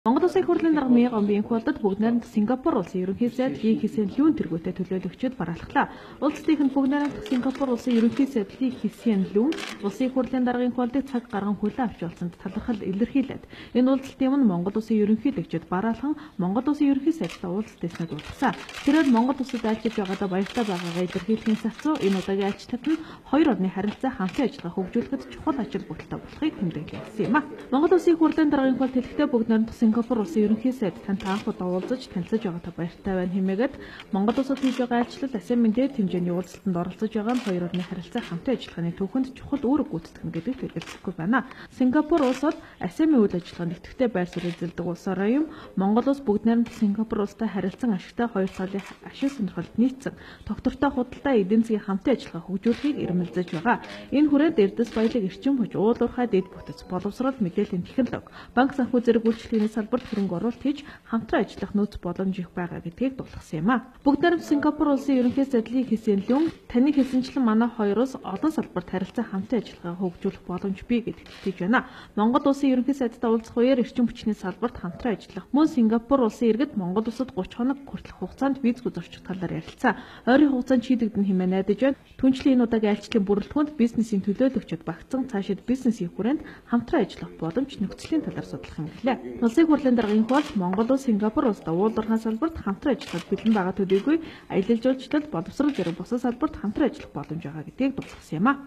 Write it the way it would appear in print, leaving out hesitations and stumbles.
Монгол Улсын их хурлын дарга Мия Гомбын хуралдад бүгд найрамд Сингапур улсын ерөнхий сайд Ли Кисен Лүүн тэргүүтээ төлөөлөгчид бараалхлаа. Улсдынхэнд бүгд найрамд Сингапур улсын ерөнхий сайд Ли Кисен Лүүн улсын их хурлын даргын хуралдыг цаг гарган хүлээн авч олсонд талархал илэрхийлээд энэ уулзалтын өмнө Монгол Улсын ерөнхийлөгчид бараалхан Монгол Улсын ерөнхий сайдтай уулзалтыг дуулгасан. Тэрээр Монгол Улсад айлчилж байгаадаа баяртай байгаагаа илэрхийлэхийн сацуу энэ удаагийн айлчлалд нь хоёр орны харилцаа хамтын ажиллагаа хөгжүүлэхэд чухал ажил бүтэлтэй болохыг тэмдэглэсэн юм а. Монгол Улсын их хурлын даргын хуралд хэлэхдээ бүгд найрамд Сингапур улсын ерөнхий сайд танд анх удаа уулзаж танилцаж байгаатай баяртай байна хэмээгээд Монгол Улсад хийж байгаа айлчлал ASEAN-ын дээд хэмжээний уулзалтанд оролцож байгаа нь хоёр орны харилцаа хамтын ажиллагааны түүхэнд чухал үүрэг гүйцэтгэнэ гэдэгт илэрхийлэхгүй байна. Сингапур улс бол ASEAN-ын үйл ажиллагаанд нэгтгэвтэй байр суурь эзэлдэг улсаараа юм. Монгол улс бүгд найрамд Сингапур улстай харилцан ашигтай хоёр талын ашиг сонирхолд нийцсэн доктортой худалдаа эдийн засгийн хамтын ажиллагаа хөгжүүлэхийг эрмэлзэж байгаа. Энэ хүрээнд Эрдэс баялаг эрчим хүч, уул уурхай дэд бүтэц, боловсрол, мэдээллийн технологи, банк санхүү зэрэг үйлчлэгийн салбарт хөрөнгө оруулалт хийж хамтран ажиллах нөөц боломж их байгаа гэдгийг дуулгасан юм а. Бүгд найрамд Сингапур улсын ерөнхий сайд Ли Кисен Лүүн таны хэлсэнчлэн манай хоёр улс олон салбарт харилцаа хамтан ажиллагаа хөгжүүлэх боломж бий гэдэгт итгэж байна. Монгол улсын ерөнхий сайдтай уулзах үеэр эрчим хүчний салбарт хамтран ажиллах мөн Сингапур улсын иргэд Монгол улсад 30 хоног хүртэлх хугацаанд виз гүйцэтгэх талаар ярилцсан. Ойрын хугацаанд шийдэгдэн хэмээн найдаж байна. Түүнчлэн энэ удаагийн айлчлалын бүрэлдэхүүнд бизнесийн төлөөлөгчид багцсан цаашид бизнесийн хүрээнд хамтран ажиллах боломж нөхцөлийн талаар судлах юм гэлээ. Улсын их хурлын даргын хурал Монгол улс Сингапур улстай уулуурхай салбарт хамтран ажиллахад бэлэн байгаа төдийгүй аялал жуулчлал, боловсрол зэрэг бусад салбарт хамтран ажиллах боломж байгаа гэдгийг дурдсан юм а.